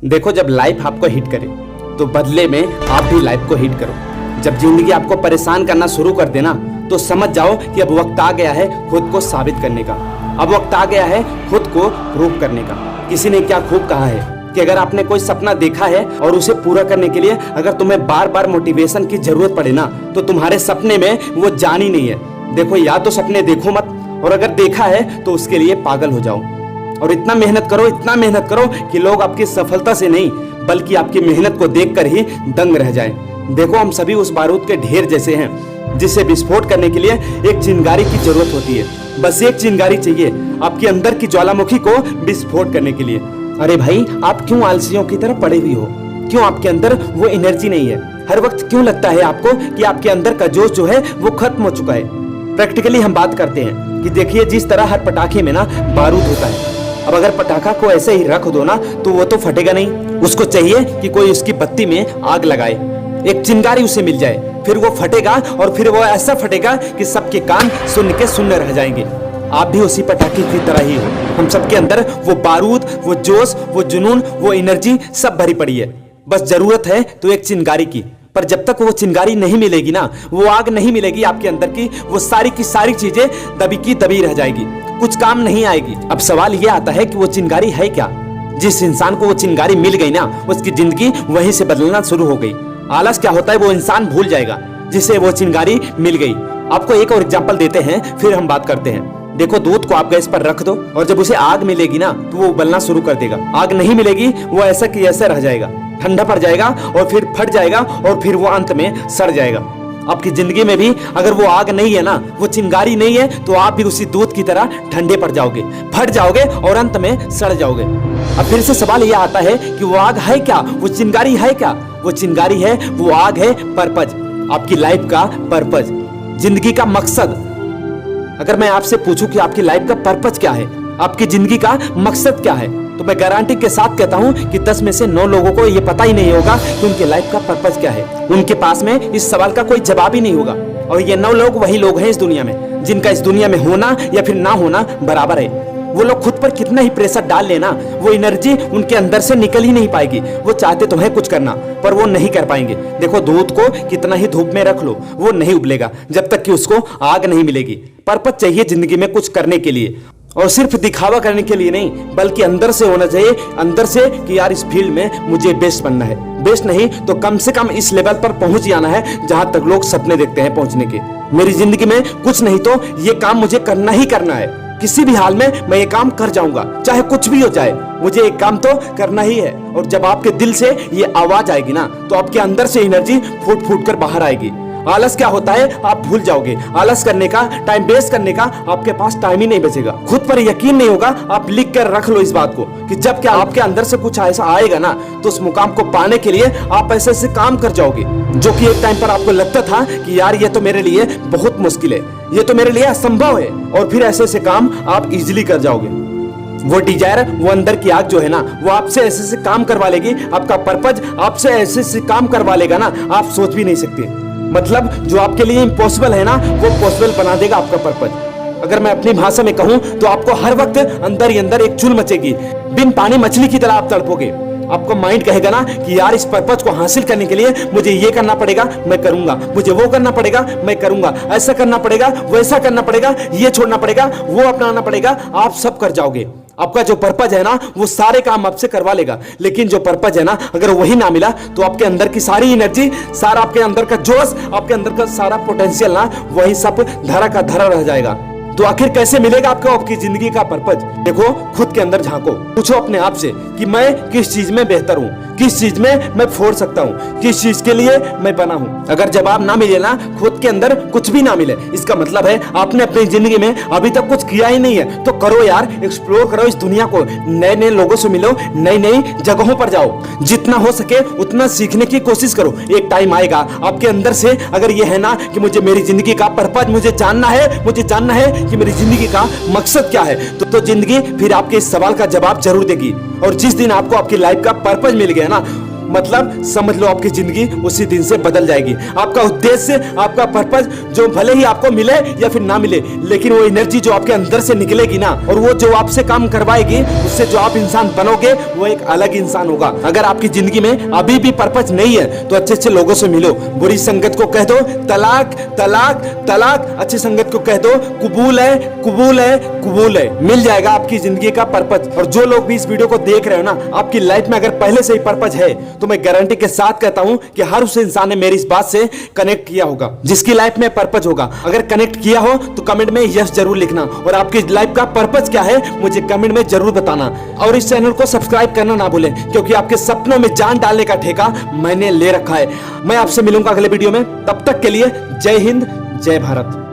देखो, जब लाइफ आपको हिट करे तो बदले में आप भी लाइफ को हिट करो। जब जिंदगी आपको परेशान करना शुरू कर देना तो समझ जाओ कि अब वक्त आ गया है खुद को साबित करने का। अब वक्त आ गया है खुद को प्रूव करने का। किसी ने क्या खूब कहा है कि अगर आपने कोई सपना देखा है और उसे पूरा करने के लिए अगर तुम्हें बार बार मोटिवेशन की जरूरत पड़े ना, तो तुम्हारे सपने में वो जान ही नहीं है। देखो, या तो सपने देखो मत, और अगर देखा है तो उसके लिए पागल हो जाओ और इतना मेहनत करो कि लोग आपकी सफलता से नहीं बल्कि आपकी मेहनत को देखकर ही दंग रह जाएं। देखो, हम सभी उस बारूद के ढेर जैसे हैं जिसे विस्फोट करने के लिए एक चिंगारी की जरूरत होती है। बस एक चिंगारी चाहिए आपके अंदर की ज्वालामुखी को विस्फोट करने के लिए। अरे भाई, आप क्यों आलसियों की तरह पड़े हुए हो? क्यों आपके अंदर वो एनर्जी नहीं है? हर वक्त क्यों लगता है आपको कि आपके अंदर का जोश जो है वो खत्म हो चुका है? प्रैक्टिकली हम बात करते हैं कि देखिए, जिस तरह हर पटाखे में ना बारूद होता है, अब अगर पटाखा को ऐसे ही रख दो ना तो वो तो फटेगा नहीं। उसको चाहिए कि कोई उसकी बत्ती में आग लगाए, एक चिंगारी उसे मिल जाए, फिर वो फटेगा और फिर वो ऐसा फटेगा कि सबके कान सुन के शून्य रह जाएंगे। आप भी उसी पटाखे की तरह ही हो। हम सबके अंदर वो बारूद, वो जोश, वो जुनून, वो एनर्जी सब भरी पड़ी है। बस जरूरत है तो एक चिंगारी की। पर जब तक वो चिंगारी नहीं मिलेगी ना, वो आग नहीं मिलेगी आपके अंदर की, वो सारी की सारी चीजें दबी की दबी रह जाएगी, कुछ काम नहीं आएगी। अब सवाल ये आता है कि वो चिंगारी है क्या? जिस इंसान को वो चिंगारी मिल गई ना, उसकी जिंदगी वहीं से बदलना शुरू हो गई। आलस क्या होता है वो इंसान भूल जाएगा जिसे वो चिंगारी मिल गई। आपको एक और एग्जांपल देते हैं, फिर हम बात करते हैं। देखो, दूध को आप गैस पर रख दो और जब उसे आग मिलेगी ना तो वो उबलना शुरू कर देगा। आग नहीं मिलेगी, वो ऐसा कि ऐसा रह जाएगा, ठंडा पड़ जाएगा और फिर फट जाएगा और फिर वो अंत में सड़ जाएगा। आपकी जिंदगी में भी अगर वो आग नहीं है ना, वो चिंगारी नहीं है, तो आप भी उसी दूध की तरह ठंडे पड़ जाओगे, फट जाओगे और अंत में सड़ जाओगे। अब फिर से सवाल यह आता है कि वो आग है क्या? वो चिंगारी है क्या? वो चिंगारी है, वो आग है पर्पज, आपकी लाइफ का पर्पज, जिंदगी का मकसद। अगर मैं आपसे पूछूं कि आपकी लाइफ का पर्पज क्या है, आपकी जिंदगी का मकसद क्या है, तो मैं गारंटी के साथ कहता हूं कि 10 में से 9 लोगों को यह पता ही नहीं होगा कि उनके लाइफ का पर्पज क्या है। उनके पास में इस सवाल का कोई जवाब ही नहीं होगा। और ये 9 लोग वही लोग हैं इस दुनिया में जिनका इस दुनिया में होना या फिर ना होना बराबर है। वो लोग खुद पर कितना ही प्रेशर डाल लेना, वो एनर्जी उनके अंदर से निकल ही नहीं पाएगी। वो चाहते तो है कुछ करना, पर वो नहीं कर पाएंगे। देखो, दूध को कितना ही धूप में रख लो, वो नहीं उबलेगा जब तक कि उसको आग नहीं मिलेगी। पर्पज चाहिए जिंदगी में कुछ करने के लिए, और सिर्फ दिखावा करने के लिए नहीं, बल्कि अंदर से होना चाहिए, अंदर से कि यार इस फील्ड में मुझे बेस्ट बनना है। बेस्ट नहीं तो कम से कम इस लेवल पर पहुंच जाना है जहां तक लोग सपने देखते हैं पहुंचने के। मेरी जिंदगी में कुछ नहीं तो ये काम मुझे करना ही करना है। किसी भी हाल में मैं ये काम कर जाऊंगा, चाहे कुछ भी हो जाए, मुझे एक काम तो करना ही है। और जब आपके दिल से ये आवाज आएगी ना, तो आपके अंदर से एनर्जी फूट फूट कर बाहर आएगी। आलस क्या होता है आप भूल जाओगे। आलस करने का, टाइम वेस्ट करने का आपके पास टाइम ही नहीं बचेगा। खुद पर यकीन नहीं होगा, आप लिख कर रख लो इस बात को कि जब क्या आपके अंदर से कुछ ऐसा आएगा ना, तो उस मुकाम को पाने के लिए आप ऐसे ऐसे काम कर जाओगे जो कि एक टाइम पर आपको लगता था कि यार ये तो मेरे लिए बहुत मुश्किल है, ये तो मेरे लिए असंभव है, और फिर ऐसे ऐसे काम आप इजिली कर जाओगे। वो डिजायर, वो अंदर की आग जो है ना, वो आपसे ऐसे ऐसे काम करवा लेगी। आपका पर्पज आपसे ऐसे ऐसे काम करवा लेगा ना, आप सोच भी नहीं सकते। मतलब जो आपके लिए इम्पॉसिबल है ना, वो पॉसिबल बना देगा आपका पर्पज। अगर मैं अपनी भाषा में कहूं तो आपको हर वक्त अंदर ही अंदर एक चुल मचेगी। बिन पानी मछली की तरह आप तड़पोगे। आपको माइंड कहेगा ना कि यार इस पर्पज को हासिल करने के लिए मुझे ये करना पड़ेगा, मैं करूंगा, मुझे वो करना पड़ेगा, मैं करूंगा, ऐसा करना पड़ेगा, वैसा करना पड़ेगा, ये छोड़ना पड़ेगा, वो अपनाना पड़ेगा। आप सब कर जाओगे। आपका जो पर्पज है ना, वो सारे काम आपसे करवा लेगा। लेकिन जो पर्पज है ना, अगर वही ना मिला तो आपके अंदर की सारी एनर्जी, सारा आपके अंदर का जोश, आपके अंदर का सारा पोटेंशियल ना, वही सब धरा का धरा रह जाएगा। तो आखिर कैसे मिलेगा आपको आपकी जिंदगी का पर्पज? देखो, खुद के अंदर झांको, पूछो अपने आप से कि मैं किस चीज में बेहतर हूँ, किस चीज में मैं फोड़ सकता हूँ, किस चीज के लिए मैं बना हूँ। अगर जवाब ना मिले ना, खुद के अंदर कुछ भी ना मिले, इसका मतलब है आपने अपनी जिंदगी में अभी तक कुछ किया ही नहीं है। तो करो यार, एक्सप्लोर करो इस दुनिया को, नए नए लोगों से मिलो, नई नई जगहों पर जाओ, जितना हो सके उतना सीखने की कोशिश करो। एक टाइम आएगा आपके अंदर से अगर ये है ना कि मुझे मेरी जिंदगी का पर्पज मुझे जानना है कि मेरी जिंदगी का मकसद क्या है, तो जिंदगी फिर आपके इस सवाल का जवाब जरूर देगी। और जिस दिन आपको आपकी लाइफ का पर्पज मिल गया ना, मतलब समझ लो आपकी जिंदगी उसी दिन से बदल जाएगी। आपका उद्देश्य, आपका पर्पस जो भले ही आपको मिले या फिर ना मिले, लेकिन वो एनर्जी जो आपके अंदर से निकलेगी ना, और वो जो आपसे काम करवाएगी, उससे जो आप इंसान बनोगे वो एक अलग इंसान होगा। अगर आपकी जिंदगी में अभी भी पर्पस नहीं है तो अच्छे अच्छे लोगों से मिलो, बुरी संगत को कह दो तलाक तलाक तलाक, अच्छी संगत को कह दो कबूल है कबूल है कबूल है। मिल जाएगा आपकी जिंदगी का पर्पस। और जो लोग भी इस वीडियो को देख रहे हो ना, आपकी लाइफ में अगर पहले से ही पर्पस है तो मैं गारंटी के साथ कहता हूं कि हर उस इंसान ने मेरी इस बात से कनेक्ट किया होगा जिसकी लाइफ में पर्पस होगा। अगर कनेक्ट किया हो तो कमेंट में यस जरूर लिखना, और आपकी लाइफ का पर्पस क्या है मुझे कमेंट में जरूर बताना। और इस चैनल को सब्सक्राइब करना ना भूलें, क्योंकि आपके सपनों में जान डालने का ठेका मैंने ले रखा है। मैं आपसे मिलूंगा अगले वीडियो में, तब तक के लिए जय हिंद जय भारत।